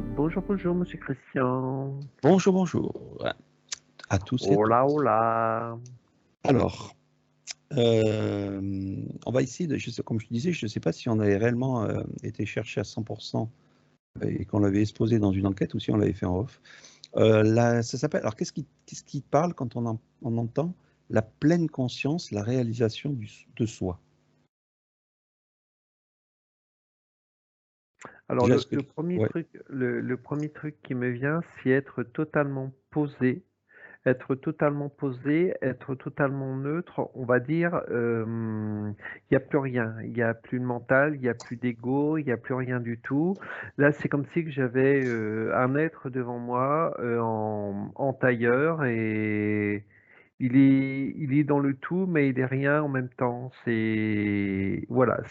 Bonjour, bonjour, monsieur Christian. Bonjour, bonjour à tous et à Hola, toutes. hola. Alors, on va essayer de, comme je te disais, je ne sais pas si on avait réellement été cherché à 100% et qu'on l'avait exposé dans une enquête ou si on l'avait fait en off. Ça s'appelle. Alors, qu'est-ce qui parle quand on entend la pleine conscience, la réalisation de soi? Alors, Déjà, le premier ouais, truc, le premier truc qui me vient, c'est être totalement posé. Être totalement posé, être totalement neutre, on va dire, il n'y a plus rien. Il n'y a plus de mental, il n'y a plus d'ego, il n'y a plus rien du tout. Là, c'est comme si que j'avais un être devant moi en tailleur et il est dans le tout, mais il est rien en même temps. Voilà,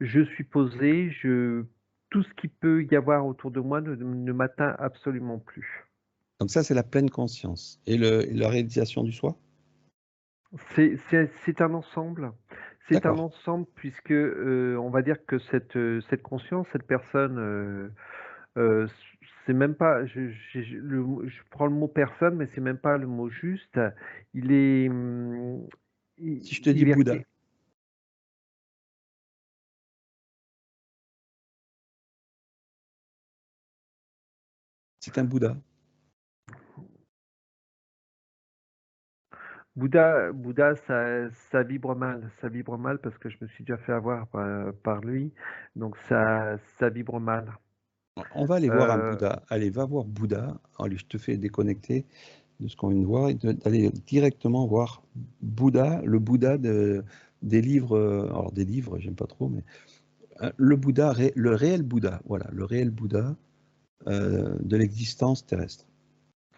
je suis posé, tout ce qui peut y avoir autour de moi ne m'atteint absolument plus. donc ça, c'est la pleine conscience. Et la réalisation du soi? C'est un ensemble. C'est un D'accord. ensemble puisque on va dire que cette conscience, cette personne, euh, c'est même pas. Je prends le mot personne, mais c'est même pas le mot juste. Il est, Si je te dis il est Bouddha, c'est un Bouddha. Bouddha, ça vibre mal. Ça vibre mal parce que je me suis déjà fait avoir par lui. Donc ça vibre mal. On va aller voir un Euh, Bouddha. Allez, va voir Bouddha. Allez, je te fais déconnecter de ce qu'on vient de voir et d'aller directement voir Bouddha, le Bouddha des livres. Alors, des livres, j'aime pas trop, mais le Bouddha, le réel Bouddha. Voilà, le réel Bouddha de l'existence terrestre.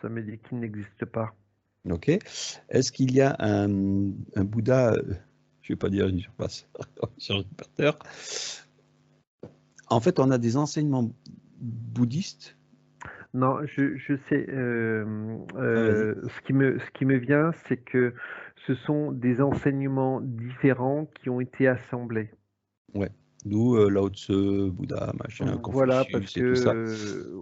Ça me dit qu'il n'existe pas. Ok. Est-ce qu'il y a un Bouddha, je vais pas dire une surpasse, usurpateur. En fait, on a des enseignements bouddhistes. Non, je sais. Ah, vas-y. Ce qui me vient, c'est que ce sont des enseignements différents qui ont été assemblés. Ouais. D'où Lao Tse, Bouddha, machin, Voilà, parce Confucius que et tout ça.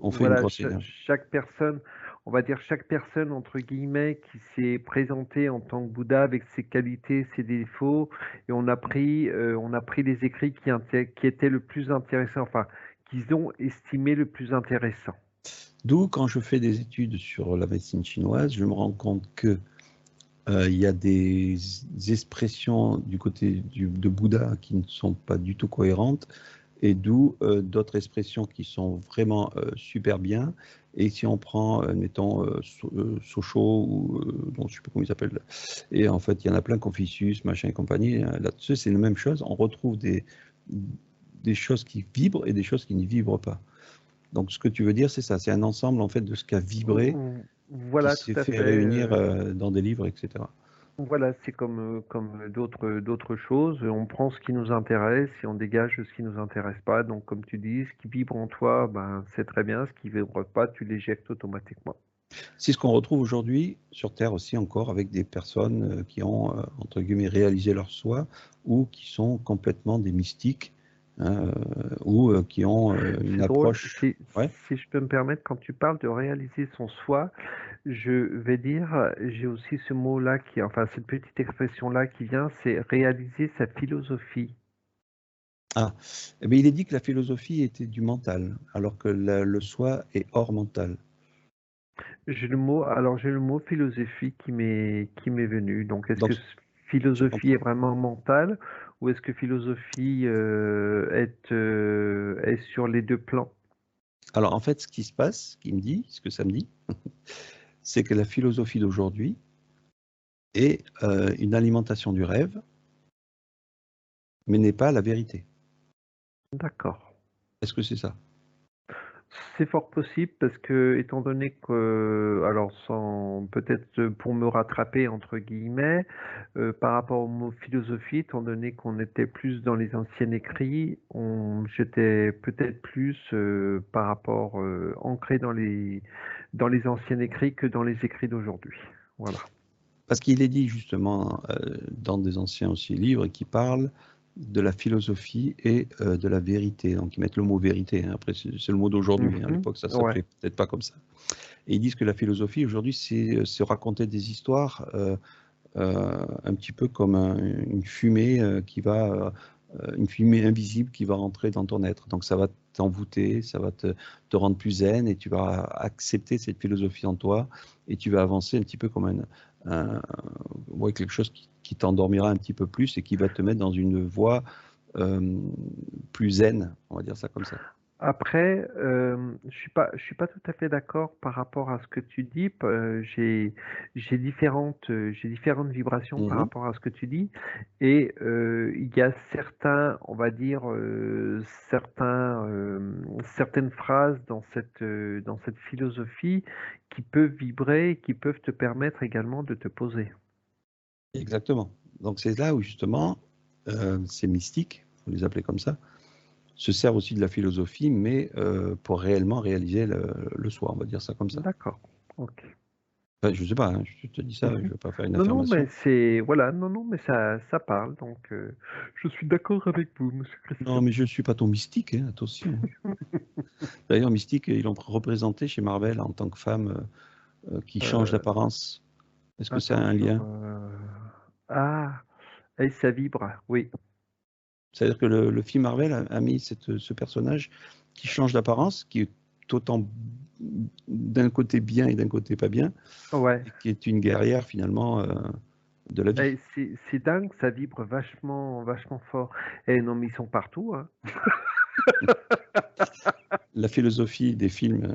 On fait une voilà, grosse énergie. chaque personne, on va dire chaque personne entre guillemets qui s'est présentée en tant que Bouddha avec ses qualités, ses défauts, et on a pris les écrits qui étaient le plus intéressants, enfin, qu'ils ont estimé le plus intéressant. D'où, quand je fais des études sur la médecine chinoise, je me rends compte que il y a des expressions du côté de Bouddha qui ne sont pas du tout cohérentes, et d'où d'autres expressions qui sont vraiment super bien. Et si on prend, mettons, Sochaux, ou bon, je ne sais pas comment il s'appelle, et en fait, il y en a plein, Confucius, machin et compagnie, là-dessus, c'est la même chose. On retrouve des choses qui vibrent et des choses qui ne vibrent pas. Donc, ce que tu veux dire, c'est ça, c'est un ensemble en fait de ce qui a vibré, qui Voilà, s'est tout à fait fait. réunir dans des livres, etc. Voilà, c'est comme d'autres choses. On prend ce qui nous intéresse et on dégage ce qui nous intéresse pas. Donc, comme tu dis, ce qui vibre en toi, ben, c'est très bien. Ce qui vibre pas, tu l'éjectes automatiquement. C'est ce qu'on retrouve aujourd'hui sur Terre aussi encore avec des personnes qui ont, entre guillemets, réalisé leur soi ou qui sont complètement des mystiques, hein, ou qui ont une C'est drôle. approche. Ouais. Si je peux me permettre, quand tu parles de réaliser son soi, je vais dire, j'ai aussi ce mot-là enfin, cette petite expression-là qui vient, c'est réaliser sa philosophie. Ah, eh bien, il est dit que la philosophie était du mental, alors que le soi est hors mental. J'ai le mot philosophie qui m'est venu. Donc, est-ce Donc, que je philosophie est comprends. vraiment mentale ou est-ce que philosophie est sur les deux plans? Alors, en fait, ce qui se passe, ce qu'il me dit, ce que ça me dit, c'est que la philosophie d'aujourd'hui est une alimentation du rêve, mais n'est pas la vérité. D'accord. Est-ce que c'est ça? C'est fort possible parce que, étant donné que, alors sans peut-être pour me rattraper entre guillemets, par rapport au mot philosophie, étant donné qu'on était plus dans les anciens écrits, j'étais peut-être plus par rapport ancré dans les anciens écrits que dans les écrits d'aujourd'hui. Voilà. Parce qu'il est dit justement dans des anciens aussi livres qui parlent de la philosophie et de la vérité. Donc ils mettent le mot vérité, hein. Après c'est le mot d'aujourd'hui, hein. À l'époque ça Ouais. s'appelait peut-être pas comme ça. Et ils disent que la philosophie aujourd'hui c'est raconter des histoires un petit peu comme une fumée une fumée invisible qui va rentrer dans ton être. Donc ça va t'envoûter, ça va te rendre plus zen et tu vas accepter cette philosophie en toi et tu vas avancer un petit peu comme ouais, quelque chose qui t'endormira un petit peu plus et qui va te mettre dans une voie plus zen, on va dire ça comme ça. Après, je suis pas tout à fait d'accord par rapport à ce que tu dis. J'ai différentes vibrations par Mhm. rapport à ce que tu dis, et il y a certains, on va dire, certaines phrases dans cette philosophie qui peuvent vibrer, qui peuvent te permettre également de te poser. Exactement. Donc c'est là où justement ces mystiques, il faut les appeler comme ça, se servent aussi de la philosophie, mais pour réellement réaliser le soi, on va dire ça comme ça. D'accord. Ok. Enfin, je sais pas, hein, je te dis ça, je ne Mhm. veux pas faire une Non, non, mais affirmation. voilà, non, non, mais ça parle, donc je suis d'accord avec vous, Monsieur Non, Christian. mais je ne suis pas ton mystique, hein, attention. D'ailleurs, mystique, ils l'ont représenté chez Marvel en tant que femme qui change Euh, d'apparence. Est-ce que ça a Attends, un lien? ah, et ça vibre, oui. C'est-à-dire que le film Marvel a mis ce personnage qui change d'apparence, qui est autant d'un côté bien et d'un côté pas bien, Ouais. et qui est une guerrière finalement de la Et vie. c'est dingue, ça vibre vachement, vachement fort. Et non, mais ils sont partout, hein. La philosophie des films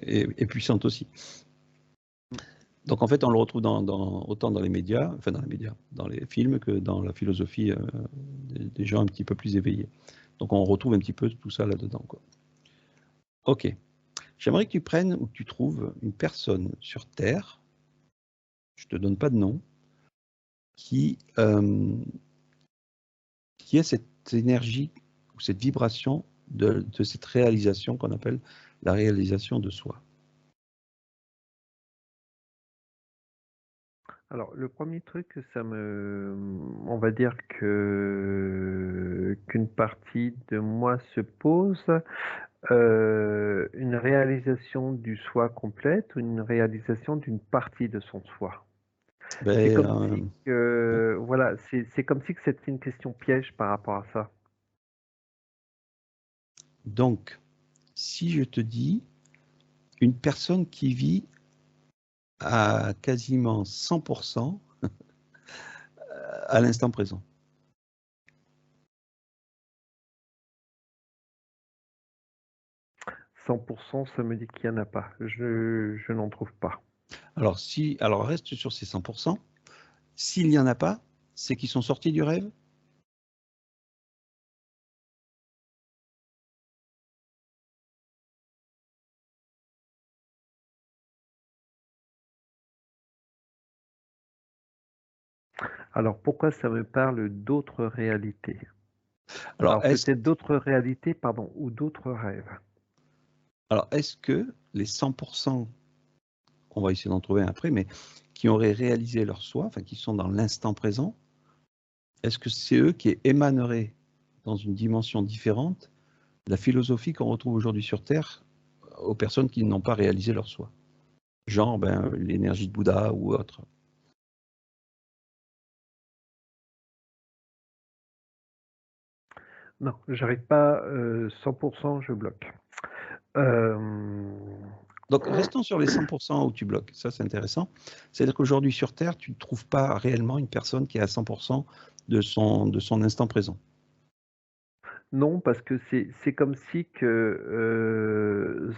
est puissante aussi. Donc en fait, on le retrouve autant dans les médias, enfin dans les médias, dans les films que dans la philosophie des gens un petit peu plus éveillés. Donc on retrouve un petit peu tout ça là-dedans, quoi. Ok. J'aimerais que tu prennes ou que tu trouves une personne sur Terre, je te donne pas de nom, qui, qui a cette énergie ou cette vibration de cette réalisation qu'on appelle la réalisation de soi. Alors, le premier truc, on va dire qu'une partie de moi se pose, une réalisation du soi complète ou une réalisation d'une partie de son soi. C'est Ben, comme si que, voilà, c'est comme si que c'était une question piège par rapport à ça. donc, si je te dis une personne qui vit à quasiment 100% à l'instant présent. 100%, ça me dit qu'il n'y en a pas. Je n'en trouve pas. Alors reste sur ces 100%. S'il n'y en a pas, c'est qu'ils sont sortis du rêve. Alors, pourquoi ça me parle d'autres réalités? Alors Alors, est-ce peut-être d'autres réalités, pardon, ou d'autres rêves. alors est-ce que les 100%, on va essayer d'en trouver un après, mais qui auraient réalisé leur soi, enfin qui sont dans l'instant présent, est-ce que c'est eux qui émaneraient dans une dimension différente de la philosophie qu'on retrouve aujourd'hui sur Terre aux personnes qui n'ont pas réalisé leur soi? Genre l'énergie de Bouddha ou autre. Non, j'arrive pas, 100%, je bloque. Euh, Donc, restons sur les 100% où tu bloques. Ça, c'est intéressant. C'est-à-dire qu'aujourd'hui, sur Terre, tu ne trouves pas réellement une personne qui est à 100% de son instant présent. non, parce que c'est comme si que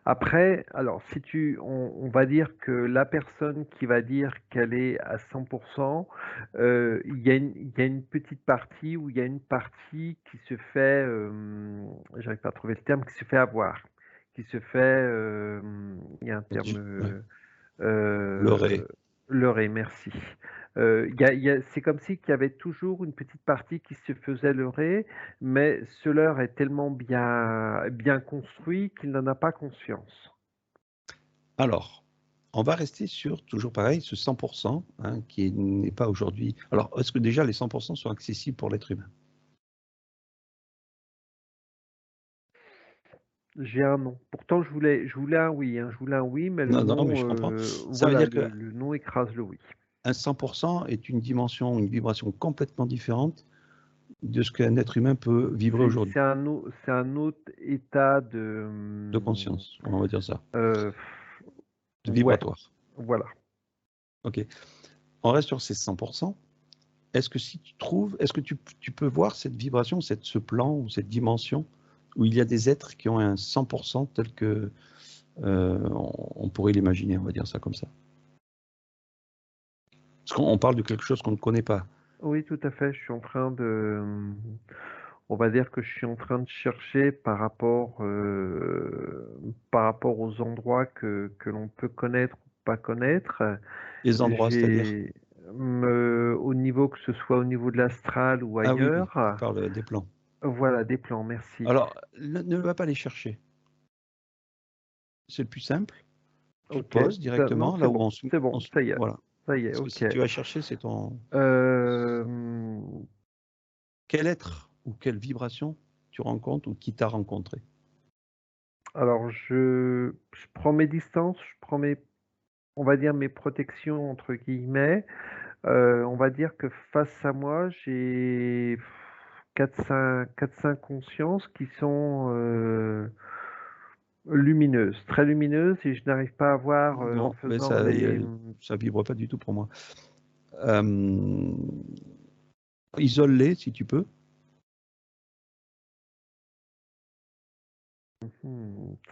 après, alors si on va dire que la personne qui va dire qu'elle est à 100%, il y a une petite partie où il y a une partie qui se fait, j'arrive pas à trouver le terme, qui se fait avoir, qui se fait, il y a un terme, Ouais. euh, Leurrer. leurrer, merci. C'est comme si qu'il y avait toujours une petite partie qui se faisait leurrer, mais ce leurre est tellement bien, bien construit qu'il n'en a pas conscience. Alors, on va rester sur, toujours pareil, ce 100%, hein, qui n'est pas aujourd'hui... Alors, est-ce que déjà les 100% sont accessibles pour l'être humain? J'ai un non. Pourtant, je voulais un oui, hein, je voulais un oui, mais le Non, non, mais non, je comprends. Ça veut voilà, dire que le non écrase le oui. un 100% est une dimension, une vibration complètement différente de ce qu'un être humain peut vibrer aujourd'hui, C'est un autre état de conscience, on va dire ça, euh, de ouais, vibratoire. voilà. Ok, on reste sur ces 100%. Est-ce que si tu trouves, est-ce que tu peux voir cette vibration, ce plan ou cette dimension où il y a des êtres qui ont un 100% tel que on pourrait l'imaginer, on va dire ça comme ça. Parce qu'on parle de quelque chose qu'on ne connaît pas. Oui, tout à fait. Je suis en train de, on va dire que je suis en train de chercher par rapport aux endroits que l'on peut connaître ou pas connaître. Les endroits, c'est-à-dire? Au niveau, que ce soit au niveau de l'astral ou Ah oui, oui, tu ailleurs. parles des plans. Voilà, des plans, merci. Alors, ne va pas les chercher. C'est le plus simple. Tu te Ok. poses Non, directement là où c'est bon, ça y est, voilà. ça y est, Parce que ok. si tu vas chercher, c'est ton... Euh, Quel être ou quelle vibration tu rencontres ou qui t'a rencontré? alors, je prends mes distances, je prends on va dire mes protections entre guillemets. On va dire que face à moi, j'ai 4-5 consciences qui sont lumineuses, très lumineuses, et je n'arrive pas à voir en Non, mais faisant les. ça vibre pas du tout pour moi. Isole-les si tu peux.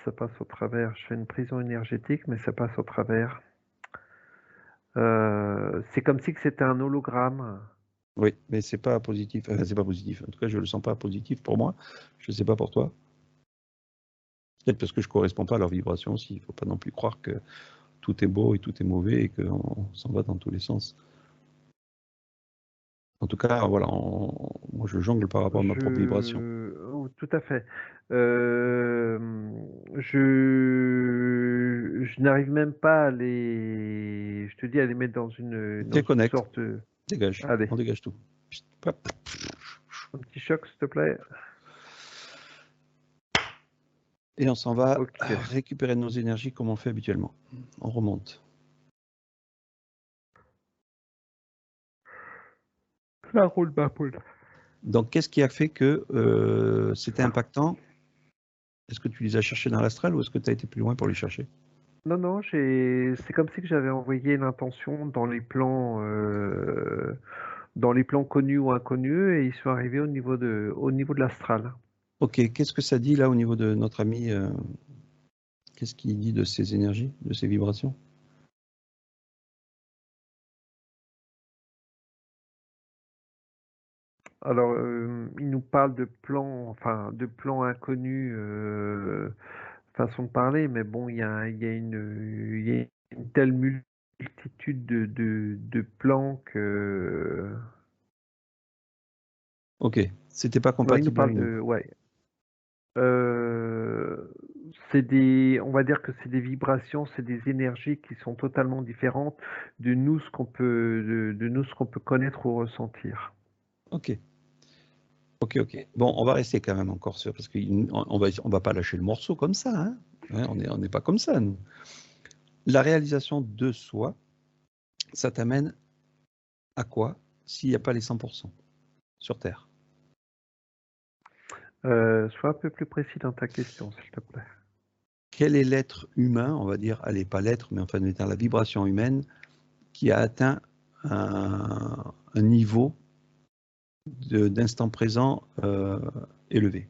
Ça passe au travers. Je fais une prison énergétique, mais ça passe au travers. C'est comme si que c'était un hologramme. Oui, mais c'est pas positif. Enfin, c'est pas positif. En tout cas, je le sens pas positif pour moi. Je sais pas pour toi. Peut-être parce que je correspond pas à leur vibration aussi. Il faut pas non plus croire que tout est beau et tout est mauvais et qu'on s'en va dans tous les sens. En tout cas, voilà, moi je jongle par rapport à ma propre vibration. Oh, tout à fait. Euh, je n'arrive même pas je te dis, à les mettre dans une Déconnecte, sorte. dégage, Allez, on dégage tout. Hop. un petit choc, s'il te plaît. Et on s'en va Ok. récupérer nos énergies comme on fait habituellement. On remonte. Ça roule, ma poule. Donc, qu'est-ce qui a fait que c'était impactant? Est-ce que tu les as cherchés dans l'astral ou est-ce que tu as été plus loin pour les chercher? Non, non, c'est comme si que j'avais envoyé l'intention dans les plans connus ou inconnus, et ils sont arrivés au niveau de l'astral. Ok, qu'est-ce que ça dit là au niveau de notre ami qu'est-ce qu'il dit de ces énergies, de ces vibrations? Alors, il nous parle de plans, enfin, de plans inconnus, façon de parler, mais bon, il y a une telle multitude de plans que. Ok, c'était pas Non, il nous compatible parle avec nous. ouais. On va dire que c'est des vibrations, c'est des énergies qui sont totalement différentes de nous, de nous, ce qu'on peut connaître ou ressentir. Ok, ok, ok. Bon, on va rester quand même encore sur, parce qu'on va pas lâcher le morceau comme ça, hein. Ouais, on n'est pas comme ça, nous. La réalisation de soi, ça t'amène à quoi s'il n'y a pas les 100% sur Terre? Sois un peu plus précis dans ta question, s'il te plaît. Quel est l'être humain, on va dire, allez, pas l'être, mais enfin, la vibration humaine qui a atteint un niveau d'instant présent élevé?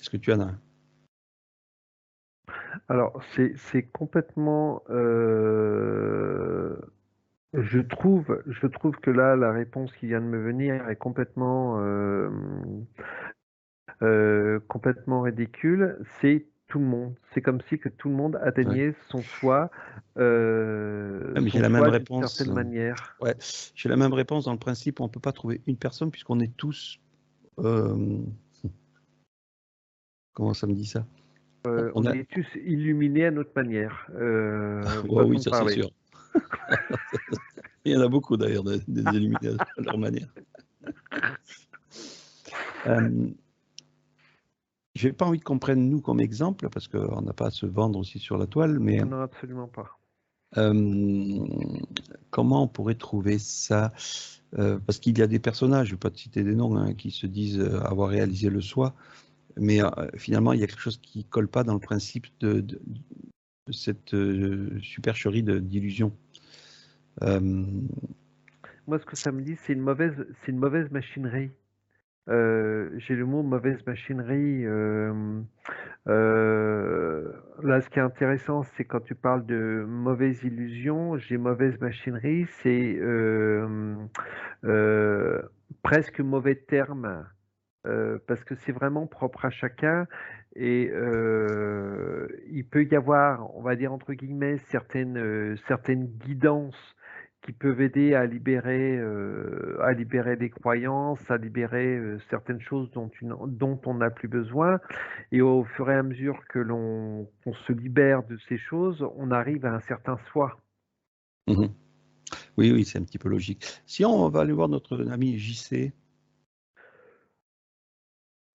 Est-ce que tu en as un? Alors, c'est complètement. Je trouve que là, la réponse qui vient de me venir est complètement ridicule. C'est tout le monde. C'est comme si que tout le monde Ouais. atteignait Ah, mais j'ai son la même soi d'une réponse. certaine manière. Ouais, j'ai la même réponse dans le principe, on ne peut pas trouver une personne puisqu'on est tous. Comment ça me dit ça? On On a... est tous illuminés à notre manière, Ouais, oui, façon de ça c'est parler. sûr. Il y en a beaucoup d'ailleurs, des illuminés à leur manière. Je n'ai pas envie qu'on prenne nous comme exemple, parce qu'on n'a pas à se vendre aussi sur la toile, mais Non, absolument pas. comment on pourrait trouver ça? Parce qu'il y a des personnages, je ne vais pas te citer des noms, hein, qui se disent avoir réalisé le soi, mais finalement, il y a quelque chose qui ne colle pas dans le principe de cette supercherie d'illusion. Moi, ce que ça me dit, c'est une mauvaise machinerie. J'ai le mot mauvaise machinerie. Là, ce qui est intéressant, c'est quand tu parles de mauvaise illusion, j'ai mauvaise machinerie, c'est euh, presque mauvais terme, parce que c'est vraiment propre à chacun et il peut y avoir, on va dire entre guillemets, certaines guidances qui peuvent aider à libérer des croyances, à libérer certaines choses dont on n'a plus besoin. Et au fur et à mesure qu'on se libère de ces choses, on arrive à un certain soi. Mhm. Oui, oui, c'est un petit peu logique. Si on va aller voir notre ami JC,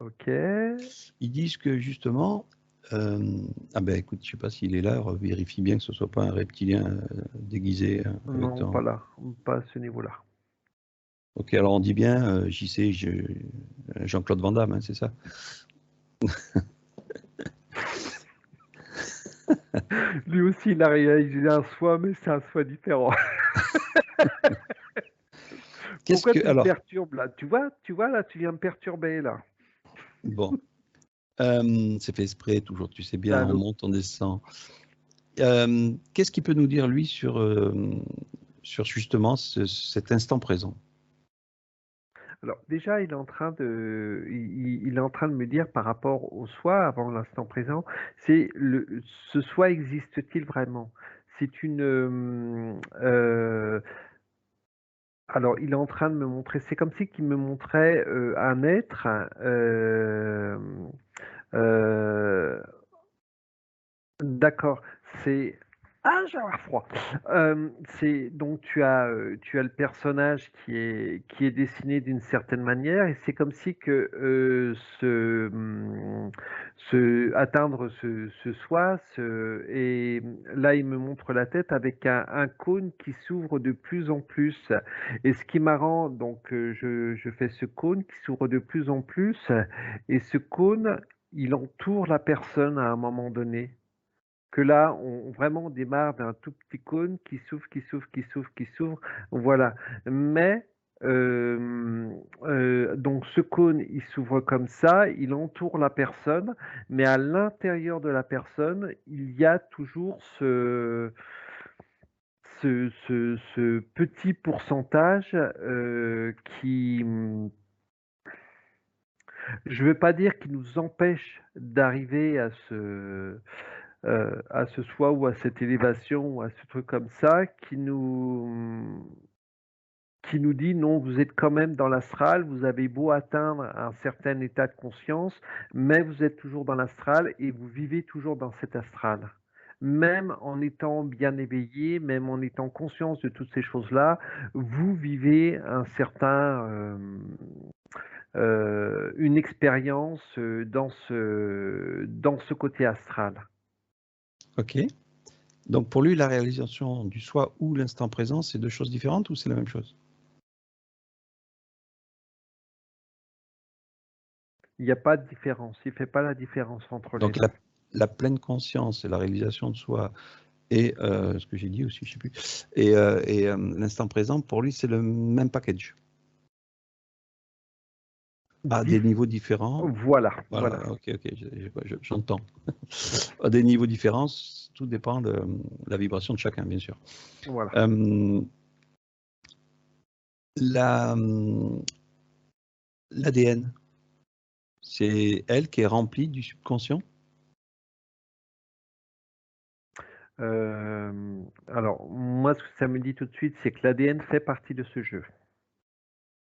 Ok. ils disent que justement, ah ben écoute, je sais pas s'il est là, vérifie bien que ce soit pas un reptilien déguisé avec Non, pas ton... là, pas à ce niveau-là. Ok, alors on dit bien JC, Jean-Claude Van Damme, hein, c'est ça? Lui aussi, il a réalisé un soi, mais c'est un soi différent. Qu'est-ce Pourquoi que... tu me Alors, perturbes là? Tu vois là, tu viens me perturber là. bon, c'est fait exprès, toujours, tu sais bien, on Allô? monte, on descend. Qu'est-ce qu'il peut nous dire, lui, sur justement cet instant présent? Alors déjà, il est en train de me dire par rapport au soi avant l'instant présent, ce soi existe-t-il vraiment? C'est une alors il est en train de me montrer, c'est comme si qu'il me montrait un être. Euh, D'accord, c'est ah, j'ai avoir froid. C'est donc tu as le personnage qui est dessiné d'une certaine manière et c'est comme si que, atteindre ce soi, et là, il me montre la tête avec un cône qui s'ouvre de plus en plus et ce qui m'arrange donc je fais ce cône qui s'ouvre de plus en plus et ce cône, il entoure la personne à un moment donné. Que là, on démarre d'un tout petit cône qui s'ouvre, qui s'ouvre, qui s'ouvre, qui s'ouvre, voilà. Mais donc ce cône, il s'ouvre comme ça, il entoure la personne, mais à l'intérieur de la personne, il y a toujours ce petit pourcentage qui, je ne veux pas dire qui nous empêche d'arriver à ce soi ou à cette élévation ou à ce truc comme ça qui nous dit non, vous êtes quand même dans l'astral, vous avez beau atteindre un certain état de conscience, mais vous êtes toujours dans l'astral et vous vivez toujours dans cet astral. Même en étant bien éveillé, même en étant conscience de toutes ces choses-là, vous vivez une expérience dans ce côté astral. Ok. Donc pour lui, la réalisation du soi ou l'instant présent, c'est deux choses différentes ou c'est la même chose? Il n'y a pas de différence. Il ne fait pas la différence entre les Donc deux. la pleine conscience et la réalisation de soi et ce que j'ai dit aussi, je sais plus, et l'instant présent, pour lui, c'est le même package. À des niveaux différents. Voilà, voilà. Voilà, ok, j'entends. À des niveaux différents, tout dépend de la vibration de chacun, bien sûr. Voilà. L'ADN, c'est elle qui est remplie du subconscient? Alors, moi, ce que ça me dit tout de suite, c'est que l'ADN fait partie de ce jeu.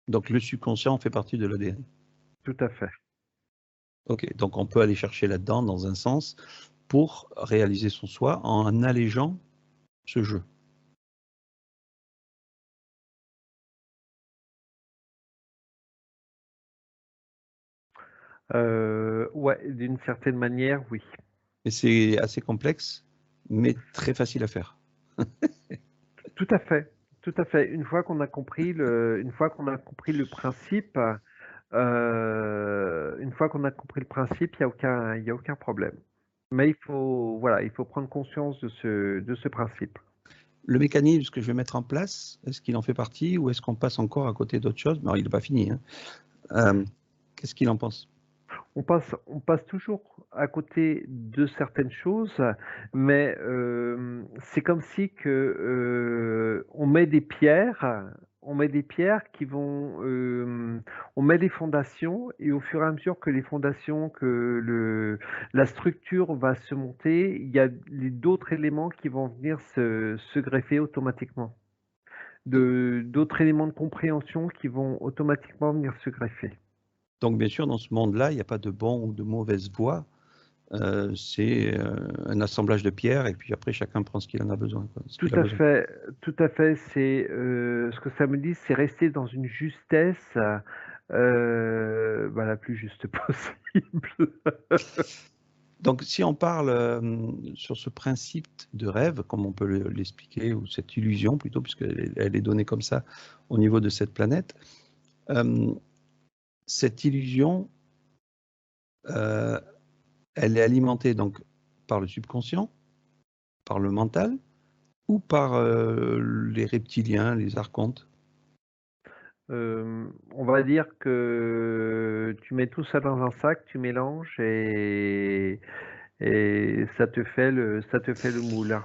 Donc le subconscient fait partie de l'ADN. Tout à fait. Ok, donc on peut aller chercher là-dedans dans un sens pour réaliser son soi en allégeant ce jeu. Ouais, d'une certaine manière, oui. Et c'est assez complexe, mais très facile à faire. Tout à fait, tout à fait. Une fois qu'on a compris le principe, une fois qu'on a compris le principe, il y a aucun problème. Mais voilà, il faut prendre conscience de ce principe. Le mécanisme que je vais mettre en place, est-ce qu'il en fait partie ou est-ce qu'on passe encore à côté d'autres choses? Alors, il n'est pas fini, hein. Qu'est-ce qu'il en pense? On passe toujours à côté de certaines choses, mais c'est comme si que on met des pierres qui vont, on met des fondations et au fur et à mesure que les fondations, la structure va se monter, il y a d'autres éléments qui vont venir se greffer automatiquement. D'autres éléments de compréhension qui vont automatiquement venir se greffer. Donc, bien sûr, dans ce monde-là, il n'y a pas de bon ou de mauvaise voie. C'est un assemblage de pierres et puis après, chacun prend ce qu'il en a besoin, quoi, ce qu'il a besoin. Tout à fait. C'est ce que ça me dit, c'est rester dans une justesse bah, la plus juste possible. Donc, si on parle sur ce principe de rêve, comme on peut l'expliquer, ou cette illusion plutôt, puisqu'elle est donnée comme ça au niveau de cette planète, cette illusion, elle est alimentée donc par le subconscient, par le mental, ou par les reptiliens, les archontes? On va dire que tu mets tout ça dans un sac, tu mélanges et ça te fait le moule.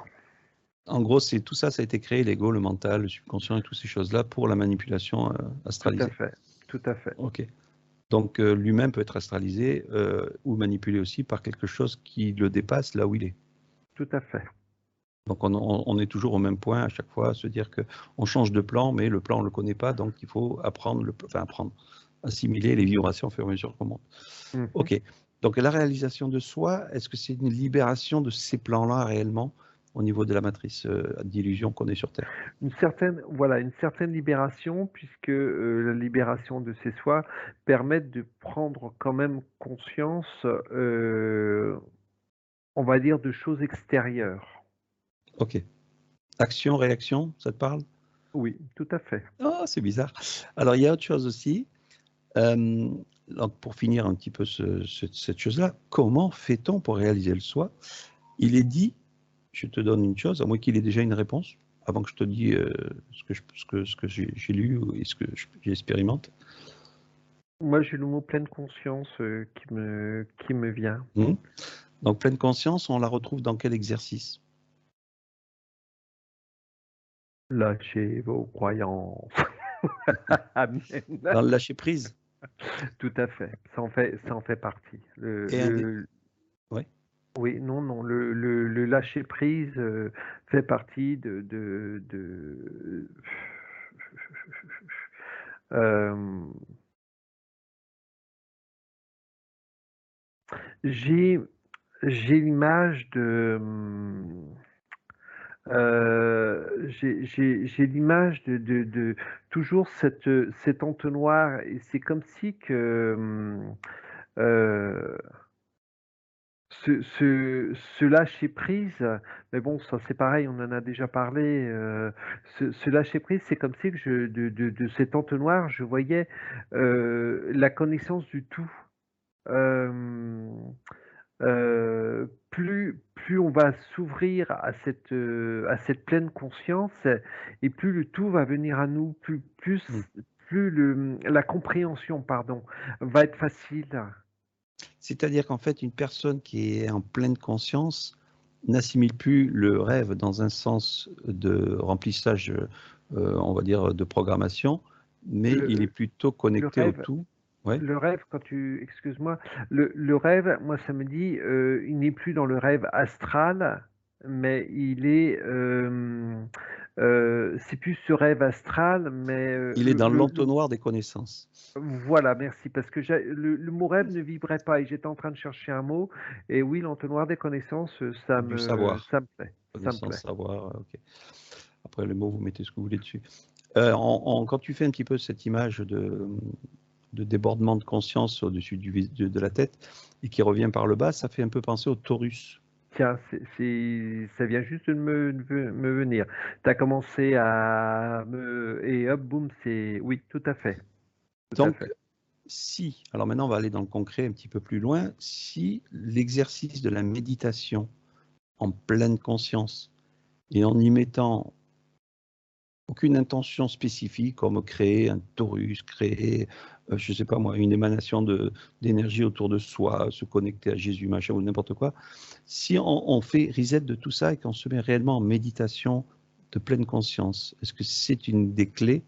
En gros, c'est tout ça, ça a été créé, l'ego, le mental, le subconscient et toutes ces choses-là pour la manipulation Tout à astralisée. fait, tout à fait, Ok. Donc l'humain peut être astralisé ou manipulé aussi par quelque chose qui le dépasse là où il est. tout à fait. Donc on est toujours au même point à chaque fois, à se dire que on change de plan, mais le plan on le connaît pas, donc il faut apprendre, assimiler les vibrations au fur et à mesure qu'on monte. Mhm. Ok. Donc la réalisation de soi, est-ce que c'est une libération de ces plans-là réellement au niveau de la matrice d'illusion qu'on est sur Terre? Voilà, une certaine libération, puisque la libération de ces soi permet de prendre quand même conscience, on va dire, de choses extérieures. Ok. Action, réaction, ça te parle? Oui, tout à fait. Oh, c'est bizarre. Alors, il y a autre chose aussi. Euh, donc, pour finir un petit peu cette chose-là, comment fait-on pour réaliser le soi? Il est dit, je te donne une chose, à moins qu'il ait déjà une réponse, avant que je te dise ce que j'ai lu et ce que j'expérimente. Moi, j'ai le mot pleine conscience qui me vient. Mhm. Donc, pleine conscience, on la retrouve dans quel exercice? Lâchez vos croyances. Amen. Dans le lâcher prise. Tout à fait. Ça en fait partie. Et un des... Ouais. Oui, non, non, le lâcher prise fait partie Euh, j'ai j'ai l'image j'ai l'image de toujours cet entonnoir et c'est comme si que euh, ce lâcher prise, mais bon, ça c'est pareil, on en a déjà parlé. Ce lâcher prise, c'est comme si que de cet entonnoir, je voyais la connaissance du tout. Euh, plus on va s'ouvrir à cette pleine conscience, et plus le tout va venir à nous, Mm. plus la compréhension, pardon, va être facile. C'est-à-dire qu'en fait, une personne qui est en pleine conscience n'assimile plus le rêve dans un sens de remplissage, on va dire, de programmation, mais il est Le, plutôt le connecté au rêve, tout. Ouais. le rêve, excuse-moi, le rêve, moi ça me dit, il n'est plus dans le rêve astral, mais il est C'est plus ce rêve astral, mais Il est dans l'entonnoir des connaissances. voilà, merci, parce que le mot rêve ne vibrait pas et j'étais en train de chercher un mot. Et oui, l'entonnoir des connaissances, Du savoir. ça me plaît, ça me Connaissance, plaît. savoir, ok. Après, le mot, vous mettez ce que vous voulez dessus. Quand tu fais un petit peu cette image de débordement de conscience au-dessus de la tête et qui revient par le bas, ça fait un peu penser au torus. Tiens, ça vient juste de me venir. Tu as commencé à et hop, boum, oui, tout à fait. Tout à Donc, fait. alors maintenant on va aller dans le concret un petit peu plus loin, si l'exercice de la méditation en pleine conscience et en y mettant aucune intention spécifique comme créer un torus, créer, je ne sais pas moi, une émanation d'énergie autour de soi, se connecter à Jésus, machin ou n'importe quoi, si on fait reset de tout ça et qu'on se met réellement en méditation de pleine conscience, est-ce que c'est une des clés?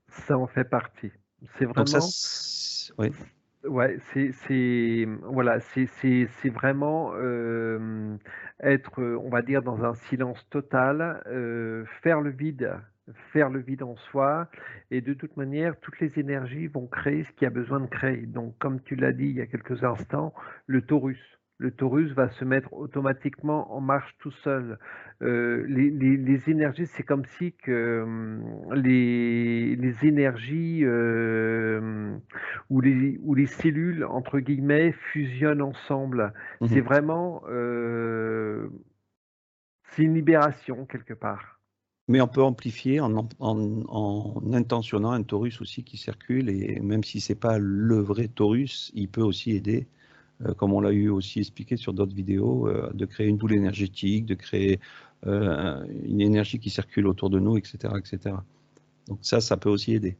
Ça en fait partie. C'est Donc ça, vraiment, oui. ouais, voilà, c'est vraiment être, on va dire, dans un silence total, faire le vide en soi, et de toute manière, toutes les énergies vont créer ce qu'il y a besoin de créer. Donc, comme tu l'as dit il y a quelques instants, le Taurus. Le Taurus va se mettre automatiquement en marche tout seul. Les énergies, c'est comme si que les énergies où les cellules, entre guillemets, fusionnent ensemble. C'est vraiment, c'est une libération quelque part. Mais on peut amplifier en intentionnant un torus aussi qui circule, et même si ce n'est pas le vrai torus, il peut aussi aider, comme on l'a eu aussi expliqué sur d'autres vidéos, de créer une boule énergétique, de créer une énergie qui circule autour de nous, etc. etc. Donc ça peut aussi aider.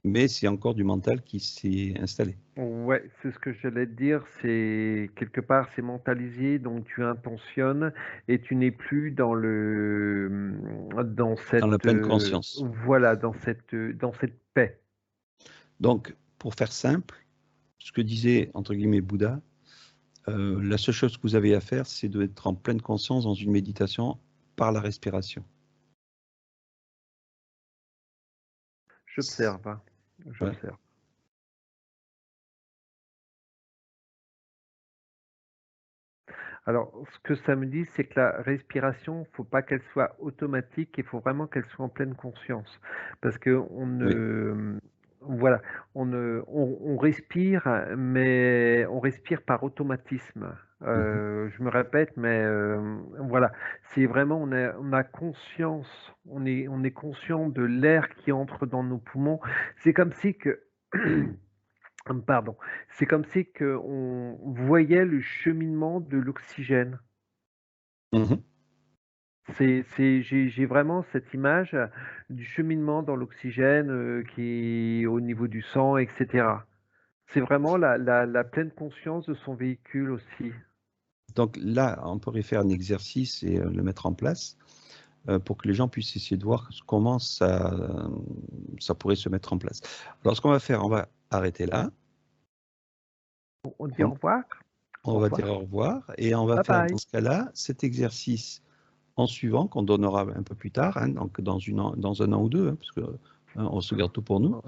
Mais c'est encore du mental qui s'est installé. Ouais, c'est ce que j'allais te dire, c'est quelque part c'est mentalisé, donc tu intentionnes et tu n'es plus dans Dans la pleine conscience. voilà, dans cette paix. Donc, pour faire simple, ce que disait, entre guillemets, Bouddha, la seule chose que vous avez à faire, c'est d'être en pleine conscience dans une méditation par la respiration. J'observe, hein. Ouais. J'observe. Alors, ce que ça me dit, c'est que la respiration, faut pas qu'elle soit automatique, il faut vraiment qu'elle soit en pleine conscience. Parce que voilà, on respire, mais on respire par automatisme. Je me répète, mais voilà, c'est vraiment, on a conscience, on est conscient de l'air qui entre dans nos poumons. C'est comme si que Pardon. C'est comme si on voyait le cheminement de l'oxygène. Mhm. J'ai vraiment cette image du cheminement dans l'oxygène qui est au niveau du sang, etc. C'est vraiment la pleine conscience de son véhicule aussi. Donc là, on pourrait faire un exercice et le mettre en place pour que les gens puissent essayer de voir comment ça pourrait se mettre en place. Alors, ce qu'on va faire, on va arrêter là. On dit au revoir. On va dire au revoir et on va Bye faire bye. dans ce cas-là cet exercice en suivant qu'on donnera un peu plus tard, hein, donc dans un an ou deux, hein, parce que on se garde tout pour nous.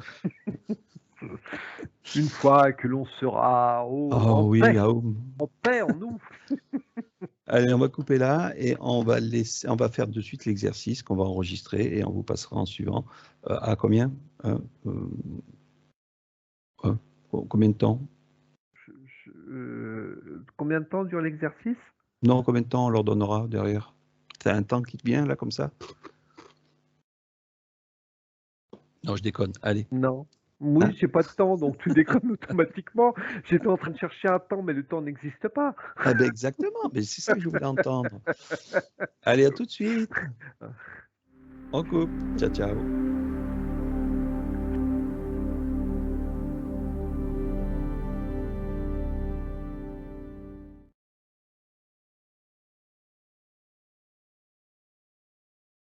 Une fois que l'on sera en paix en nous. Allez, on va couper là et on va faire de suite l'exercice qu'on va enregistrer et on vous passera en suivant. À combien combien de temps? Combien de temps dure l'exercice? Non, combien de temps on leur donnera derrière? T'as un temps qui te vient là comme ça? Non, je déconne. Allez. Non. Oui, j'ai pas de temps, donc tu déconnes automatiquement. J'étais en train de chercher un temps, mais le temps n'existe pas. Ah ben exactement, mais c'est ça que je voulais entendre. Allez, à tout de suite. On coupe. Ciao, ciao.